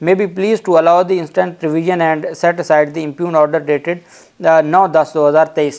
may be pleased to allow the instant revision and set aside the impugned order dated 9/10/2023।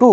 2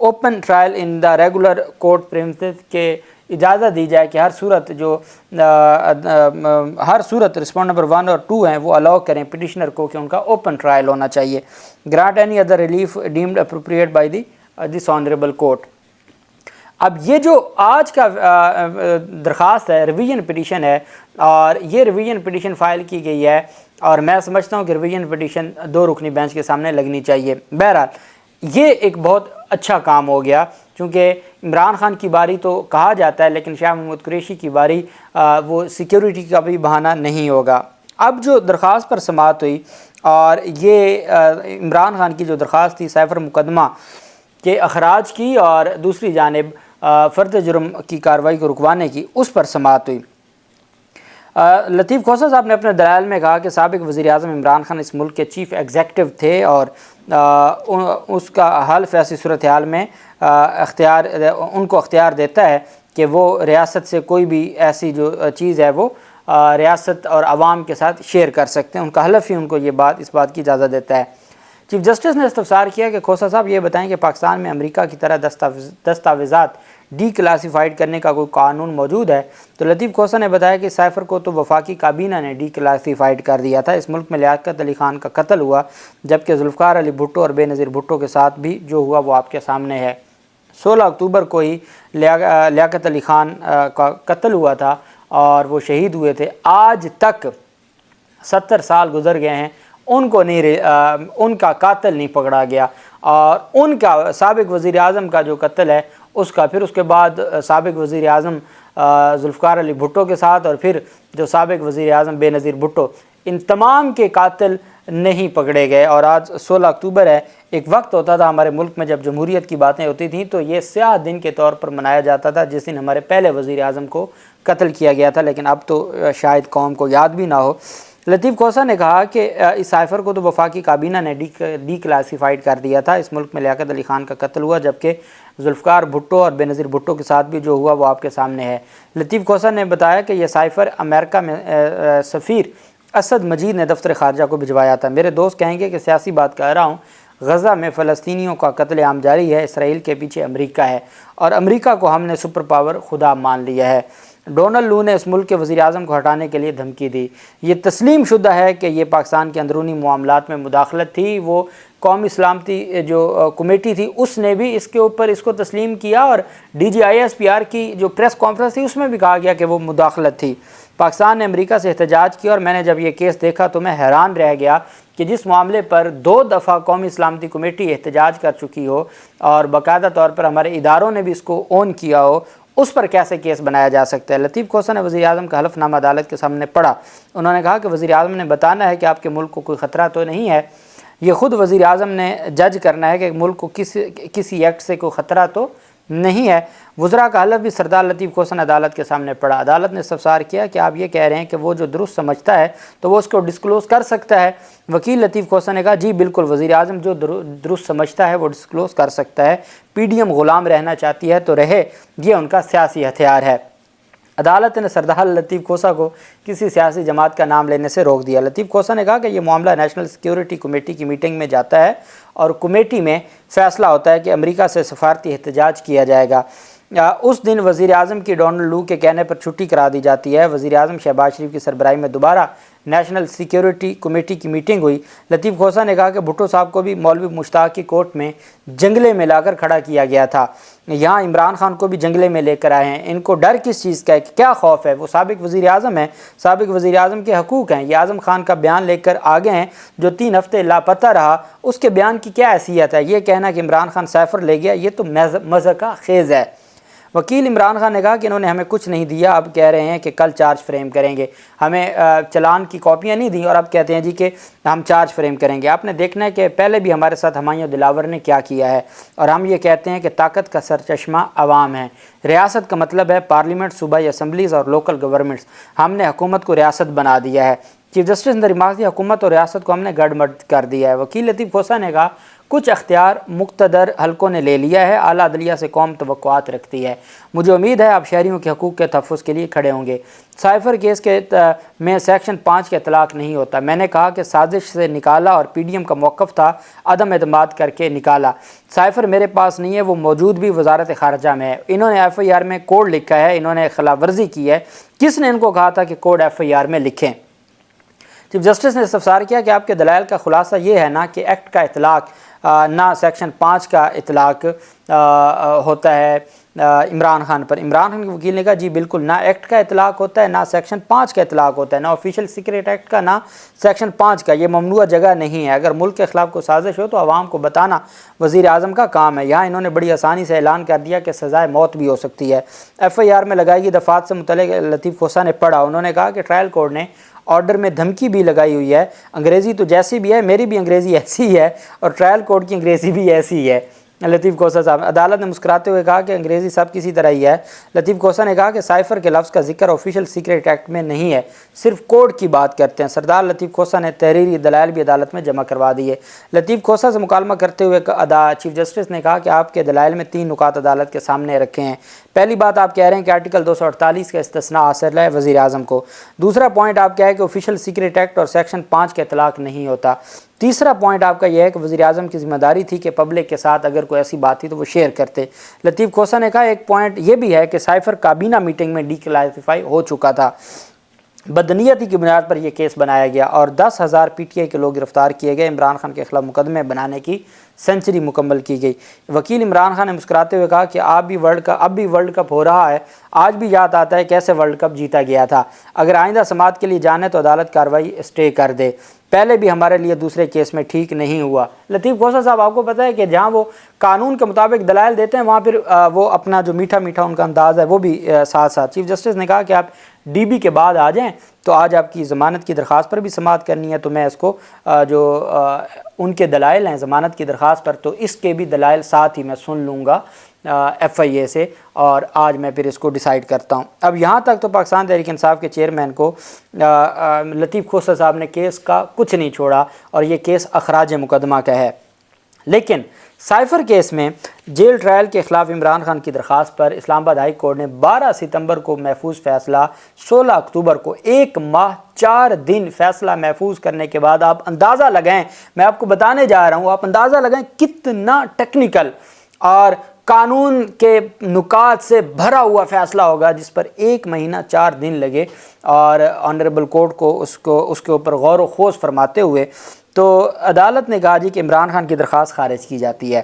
open trial in the regular court premises کے اجازت دی جائے کہ ہر صورت respond number 1 اور 2 ہیں وہ الاؤ کریں پٹیشنر کو کہ ان کا اوپن ٹرائل ہونا چاہیے. Grant any other relief deemed appropriate by this honourable court. اب یہ جو آج کا درخواست ہے ریویژن پٹیشن ہے، اور یہ ریویژن پٹیشن فائل کی گئی ہے، اور میں سمجھتا ہوں کہ ریویژن پٹیشن 2 رکنی بینچ کے سامنے لگنی چاہیے. بہرحال یہ ایک بہت اچھا کام ہو گیا، چونکہ عمران خان کی باری تو کہا جاتا ہے لیکن شاہ محمود قریشی کی باری وہ سیکیورٹی کا بھی بہانہ نہیں ہوگا. اب جو درخواست پر سماعت ہوئی، اور یہ عمران خان کی جو درخواست تھی سائفر مقدمہ کے اخراج کی اور دوسری جانب فرد جرم کی کارروائی کو رکوانے کی، اس پر سماعت ہوئی. لطیف کھوسہ صاحب نے اپنے دلائل میں کہا کہ سابق وزیر اعظم عمران خان اس ملک کے چیف ایگزیکٹو تھے، اور اس کا حلف ایسی صورتحال میں ان کو اختیار دیتا ہے کہ وہ ریاست سے کوئی بھی ایسی جو چیز ہے وہ ریاست اور عوام کے ساتھ شیئر کر سکتے ہیں. ان کا حلف ہی ان کو اس بات کی اجازت دیتا ہے. چیف جسٹس نے استفسار کیا کہ کھوسہ صاحب یہ بتائیں کہ پاکستان میں امریکہ کی طرح دستاویزات ڈی کلاسیفائڈ کرنے کا کوئی قانون موجود ہے؟ تو لطیف کھوسہ نے بتایا کہ سائفر کو تو وفاقی کابینہ نے ڈی کلاسیفائڈ کر دیا تھا. اس ملک میں لیاقت علی خان کا قتل ہوا، جبکہ ذوالفقار علی بھٹو اور بے نظیر بھٹو کے ساتھ بھی جو ہوا وہ آپ کے سامنے ہے. 16 اکتوبر کو ہی لیاقت علی خان کا قتل ہوا تھا اور وہ شہید ہوئے تھے. آج تک 70 سال گزر گئے ہیں، ان کا قاتل نہیں پکڑا گیا، اور ان کا سابق وزیر اعظم کا جو قتل ہے اس کا پھر اس کے بعد سابق وزیر اعظم ذوالفقار علی بھٹو کے ساتھ، اور پھر جو سابق وزیر اعظم بے نظیر بھٹو، ان تمام کے قاتل نہیں پکڑے گئے. اور آج 16 اکتوبر ہے. ایک وقت ہوتا تھا ہمارے ملک میں جب جمہوریت کی باتیں ہوتی تھیں تو یہ سیاہ دن کے طور پر منایا جاتا تھا جس دن ہمارے پہلے وزیر اعظم کو قتل کیا گیا تھا، لیکن اب تو شاید قوم کو یاد بھی نہ ہو. لطیف کھوسہ نے کہا کہ اس سائفر کو تو وفاقی کابینہ نے ڈی کلاسیفائڈ کر دیا تھا. اس ملک میں لیاقت علی خان کا قتل ہوا، جبکہ ذوالفقار بھٹو اور بے نظیر بھٹو کے ساتھ بھی جو ہوا وہ آپ کے سامنے ہے. لطیف کھوسہ نے بتایا کہ یہ سائفر امریکہ میں سفیر اسد مجید نے دفتر خارجہ کو بھجوایا تھا. میرے دوست کہیں گے کہ سیاسی بات کہہ رہا ہوں، غزہ میں فلسطینیوں کا قتل عام جاری ہے، اسرائیل کے پیچھے امریکہ ہے، اور امریکہ کو ہم نے سپر پاور خدا مان لیا ہے. ڈونلڈ لو نے اس ملک کے وزیر اعظم کو ہٹانے کے لیے دھمکی دی. یہ تسلیم شدہ ہے کہ یہ پاکستان کے اندرونی معاملات میں مداخلت تھی. وہ قومی سلامتی جو کمیٹی تھی اس نے بھی اس کے اوپر اس کو تسلیم کیا، اور DGISPR کی جو پریس کانفرنس تھی اس میں بھی کہا گیا کہ وہ مداخلت تھی. پاکستان نے امریکہ سے احتجاج کیا، اور میں نے جب یہ کیس دیکھا تو میں حیران رہ گیا کہ جس معاملے پر 2 دفعہ قومی سلامتی کمیٹی احتجاج کر چکی ہو اور باقاعدہ طور پر ہمارے اداروں نے بھی اس کو اون کیا ہو، اس پر کیسے کیس بنایا جا سکتا ہے. لطیف کھوسہ نے وزیر اعظم کا حلف نامہ عدالت کے سامنے پڑھا. انہوں نے کہا کہ وزیر اعظم نے بتانا ہے کہ آپ کے ملک کو کوئی خطرہ تو نہیں ہے. یہ خود وزیر اعظم نے جج کرنا ہے کہ ملک کو کسی ایکٹ سے کوئی خطرہ تو نہیں ہے. وزراء کا حلف بھی سردار لطیف کھوسہ نے عدالت کے سامنے پڑھا. عدالت نے استفسار کیا کہ آپ یہ کہہ رہے ہیں کہ وہ جو درست سمجھتا ہے تو وہ اس کو ڈسکلوز کر سکتا ہے؟ وکیل لطیف کھوسہ نے کہا جی بالکل، وزیر اعظم جو درست سمجھتا ہے وہ ڈسکلوز کر سکتا ہے. PDM غلام رہنا چاہتی ہے تو رہے، یہ ان کا سیاسی ہتھیار ہے. عدالت نے سردار لطیف کھوسہ کو کسی سیاسی جماعت کا نام لینے سے روک دیا. لطیف کھوسہ نے کہا کہ یہ معاملہ نیشنل سیکیورٹی کمیٹی کی میٹنگ میں جاتا ہے، اور کمیٹی میں فیصلہ ہوتا ہے کہ امریکہ سے سفارتی احتجاج کیا جائے گا. اس دن وزیر اعظم کی ڈونلڈ لو کے کہنے پر چھٹی کرا دی جاتی ہے. وزیر اعظم شہباز شریف کی سربراہی میں دوبارہ نیشنل سیکیورٹی کمیٹی کی میٹنگ ہوئی. لطیف کھوسہ نے کہا کہ بھٹو صاحب کو بھی مولوی مشتاق کی کورٹ میں جنگلے میں لا کر کھڑا کیا گیا تھا، یہاں عمران خان کو بھی جنگلے میں لے کر آئے ہیں. ان کو ڈر کس چیز کا ہے، کیا خوف ہے؟ وہ سابق وزیر اعظم ہیں، سابق وزیر اعظم کے حقوق ہیں. یہ اعظم خان کا بیان لے کر آگے ہیں جو 3 ہفتے لاپتہ رہا، اس کے بیان کی کیا حیثیت ہے؟ یہ کہنا کہ عمران خان سائفر لے گیا یہ تو مذاق خیز ہے. وکیل عمران خان نے کہا کہ انہوں نے ہمیں کچھ نہیں دیا، اب کہہ رہے ہیں کہ کل چارج فریم کریں گے. ہمیں چلان کی کاپیاں نہیں دیں اور اب کہتے ہیں جی کہ ہم چارج فریم کریں گے. آپ نے دیکھنا ہے کہ پہلے بھی ہمارے ساتھ ہمایوں دلاور نے کیا کیا ہے، اور ہم یہ کہتے ہیں کہ طاقت کا سرچشمہ عوام ہے. ریاست کا مطلب ہے پارلیمنٹ، صوبائی اسمبلیز اور لوکل گورنمنٹس. ہم نے حکومت کو ریاست بنا دیا ہے. چیف جسٹس نے ریمارک دیا حکومت اور ریاست کو ہم نے گڑ مڈ کر دیا ہے. وکیل لطیف کھوسہ نے کہا کچھ اختیار مقتدر حلقوں نے لے لیا ہے۔ اعلیٰ عدلیہ سے قوم توقعات رکھتی ہے۔ مجھے امید ہے آپ شہریوں کے حقوق کے تحفظ کے لیے کھڑے ہوں گے۔ سائفر کیس میں سیکشن 5 کا اطلاق نہیں ہوتا۔ میں نے کہا کہ سازش سے نکالا اور پی ڈی ایم کا موقف تھا عدم اعتماد کر کے نکالا۔ سائفر میرے پاس نہیں ہے، وہ موجود بھی وزارت خارجہ میں ہے۔ انہوں نے ایف آئی آر میں کوڈ لکھا ہے، انہوں نے خلاف ورزی کی ہے۔ کس نے ان کو کہا تھا کہ کوڈ ایف آئی آر میں لکھیں؟ چیف جسٹس نے استفسار کیا کہ آپ کے دلائل کا خلاصہ یہ ہے نا کہ ایکٹ کا اطلاق نہ سیکشن 5 کا اطلاق ہوتا ہے عمران خان پر۔ عمران خان کے وکیل نے کہا جی بالکل، نہ ایکٹ کا اطلاق ہوتا ہے، نہ سیکشن 5 کا اطلاق ہوتا ہے، نہ آفیشیل سیکریٹ ایکٹ کا، نہ سیکشن 5 کا۔ یہ ممنوع جگہ نہیں ہے۔ اگر ملک کے خلاف کوئی سازش ہو تو عوام کو بتانا وزیر اعظم کا کام ہے۔ یہاں انہوں نے بڑی آسانی سے اعلان کر دیا کہ سزائے موت بھی ہو سکتی ہے۔ ایف آئی آر میں لگائی گئی دفعات سے متعلق لطیف کھوسہ نے پڑھا۔ انہوں نے کہا کہ ٹرائل کورٹ نے آرڈر میں دھمکی بھی لگائی ہوئی ہے۔ انگریزی تو جیسی بھی ہے، میری بھی انگریزی ایسی ہی ہے اور ٹرائل کورٹ کی انگریزی بھی ایسی ہی ہے۔ لطیف کھوسہ صاحب، عدالت نے مسکراتے ہوئے کہا کہ انگریزی سب کسی طرح ہی ہے۔ لطیف کھوسہ نے کہا کہ سائفر کے لفظ کا ذکر آفیشیل سیکریٹ ایکٹ میں نہیں ہے، صرف کوڈ کی بات کرتے ہیں۔ سردار لطیف کھوسہ نے تحریری دلائل بھی عدالت میں جمع کروا دیے۔ لطیف کھوسہ سے مکالمہ کرتے ہوئے چیف جسٹس نے کہا کہ آپ کے دلائل میں 3 نکات عدالت کے سامنے رکھے ہیں۔ پہلی بات آپ کہہ رہے ہیں کہ آرٹیکل 248 کا استثناء حاصل ہے وزیر اعظم کو۔ دوسرا پوائنٹ آپ کیا ہے کہ آفیشیل سیکریٹ ایکٹ اور سیکشن 5 کا اطلاق نہیں ہوتا۔ تیسرا پوائنٹ آپ کا یہ ہے کہ وزیر اعظم کی ذمہ داری تھی کہ پبلک کے ساتھ اگر کوئی ایسی بات تھی تو وہ شیئر کرتے۔ لطیف کھوسہ نے کہا ایک پوائنٹ یہ بھی ہے کہ سائفر کابینہ میٹنگ میں ڈی کلاسیفائی ہو چکا تھا، بدنیتی کی بنیاد پر یہ کیس بنایا گیا اور 10,000 پی ٹی آئی کے لوگ گرفتار کیے گئے۔ عمران خان کے خلاف مقدمے بنانے کی سینچری مکمل کی گئی۔ وکیل عمران خان نے مسکراتے ہوئے کہا کہ اب بھی ورلڈ کپ ہو رہا ہے، آج بھی یاد آتا ہے کیسے ورلڈ کپ جیتا گیا تھا۔ اگر آئندہ سماعت کے لیے جانے تو عدالت کارروائی اسٹے کر دے، پہلے بھی ہمارے لیے دوسرے کیس میں ٹھیک نہیں ہوا۔ لطیف کھوسہ صاحب، آپ کو پتہ ہے کہ جہاں وہ قانون کے مطابق دلائل دیتے ہیں وہاں پھر وہ اپنا جو میٹھا میٹھا ان کا انداز ہے وہ بھی ساتھ ساتھ۔ چیف جسٹس نے کہا کہ آپ ڈی بی کے بعد آ جائیں، تو آج آپ کی ضمانت کی درخواست پر بھی سماعت کرنی ہے، تو میں اس کو جو ان کے دلائل ہیں ضمانت کی درخواست پر، تو اس کے بھی دلائل ساتھ ہی میں سن لوں گا ایف آئی اے سے، اور آج میں پھر اس کو ڈیسائیڈ کرتا ہوں۔ اب یہاں تک تو پاکستان تحریک انصاف کے چیئرمین کو لطیف کھوسہ صاحب نے کیس کا کچھ نہیں چھوڑا اور یہ کیس اخراج مقدمہ کا ہے۔ لیکن سائفر کیس میں جیل ٹرائل کے خلاف عمران خان کی درخواست پر اسلام آباد ہائی کورٹ نے 12 ستمبر کو محفوظ فیصلہ، 16 اکتوبر کو 1 ماہ 4 دن فیصلہ محفوظ کرنے کے بعد آپ اندازہ لگائیں، میں آپ کو بتانے جا رہا ہوں، آپ اندازہ لگائیں کتنا ٹیکنیکل اور قانون کے نکات سے بھرا ہوا فیصلہ ہوگا جس پر 1 مہینہ 4 دن لگے، اور آنریبل کورٹ کو اس کے اوپر غور و خوض فرماتے ہوئے تو عدالت نے کہا جی کہ عمران خان کی درخواست خارج کی جاتی ہے،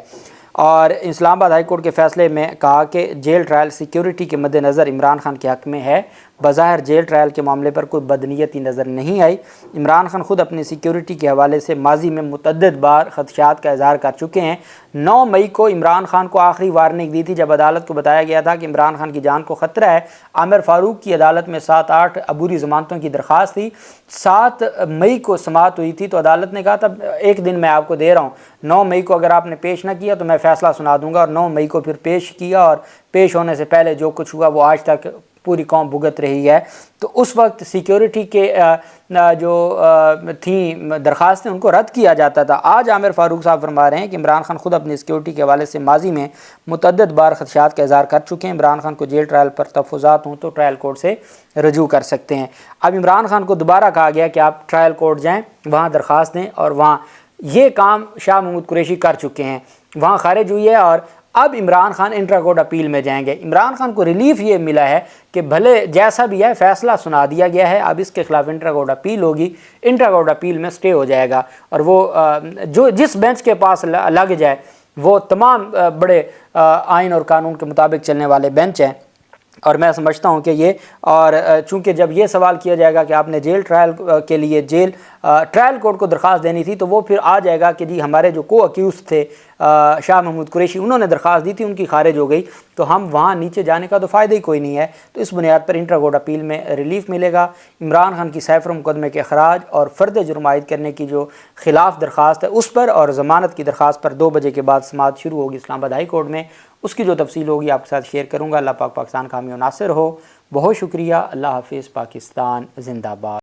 اور اسلام آباد ہائی کورٹ کے فیصلے میں کہا کہ جیل ٹرائل سیکیورٹی کے مد نظر عمران خان کے حق میں ہے۔ بظاہر جیل ٹرائل کے معاملے پر کوئی بدنیتی نظر نہیں آئی۔ عمران خان خود اپنی سیکیورٹی کے حوالے سے ماضی میں متعدد بار خدشات کا اظہار کر چکے ہیں۔ 9 مئی کو عمران خان کو آخری وارننگ دی تھی جب عدالت کو بتایا گیا تھا کہ عمران خان کی جان کو خطرہ ہے۔ عامر فاروق کی عدالت میں 7-8 عبوری ضمانتوں کی درخواست تھی۔ 7 مئی کو سماعت ہوئی تھی تو عدالت نے کہا تھا ایک دن میں آپ کو دے رہا ہوں، 9 مئی کو اگر آپ نے پیش نہ کیا تو میں فیصلہ سنا دوں گا، اور 9 مئی کو پھر پیش کیا، اور پیش ہونے سے پہلے جو کچھ ہوا وہ آج تک پوری قوم بھگت رہی ہے۔ تو اس وقت سیکیورٹی کے جو تھیں درخواستیں ان کو رد کیا جاتا تھا۔ آج عامر فاروق صاحب فرما رہے ہیں کہ عمران خان خود اپنی سیکیورٹی کے حوالے سے ماضی میں متعدد بار خدشات کا اظہار کر چکے ہیں۔ عمران خان کو جیل ٹرائل پر تحفظات ہوں تو ٹرائل کورٹ سے رجوع کر سکتے ہیں۔ اب عمران خان کو دوبارہ کہا گیا کہ آپ ٹرائل کورٹ جائیں، وہاں درخواست دیں، اور وہاں یہ کام شاہ محمود قریشی کر چکے ہیں، وہاں خارج ہوئی ہے، اور اب Imran Khan intra court appeal میں جائیں گے۔ عمران خان کو ریلیف یہ ملا ہے کہ بھلے جیسا بھی ہے فیصلہ سنا دیا گیا ہے، اب اس کے خلاف انٹرا کورٹ اپیل ہوگی، انٹرا کورٹ اپیل میں سٹے ہو جائے گا، اور وہ جو جس بینچ کے پاس لگ جائے وہ تمام بڑے آئین اور قانون کے مطابق چلنے والے بینچ ہیں۔ اور میں سمجھتا ہوں کہ یہ، اور چونکہ جب یہ سوال کیا جائے گا کہ آپ نے جیل ٹرائل کے لیے ٹرائل کورٹ کو درخواست دینی تھی، تو وہ پھر آ جائے گا کہ جی ہمارے جو کو اکیوز تھے شاہ محمود قریشی، انہوں نے درخواست دی تھی، ان کی خارج ہو گئی، تو ہم وہاں نیچے جانے کا تو فائدہ ہی کوئی نہیں ہے۔ تو اس بنیاد پر انٹرا کورٹ اپیل میں ریلیف ملے گا۔ عمران خان کی سائفر مقدمے کے اخراج اور فرد جرم عائد کرنے کی جو خلاف درخواست ہے اس پر، اور ضمانت کی درخواست پر 2 بجے کے بعد سماعت شروع ہوگی اسلام آباد ہائی کورٹ میں، اس کی جو تفصیل ہوگی آپ کے ساتھ شیئر کروں گا۔ اللہ پاک پاکستان کا حامی و ناصر ہو۔ بہت شکریہ۔ اللہ حافظ۔ پاکستان زندہ باد۔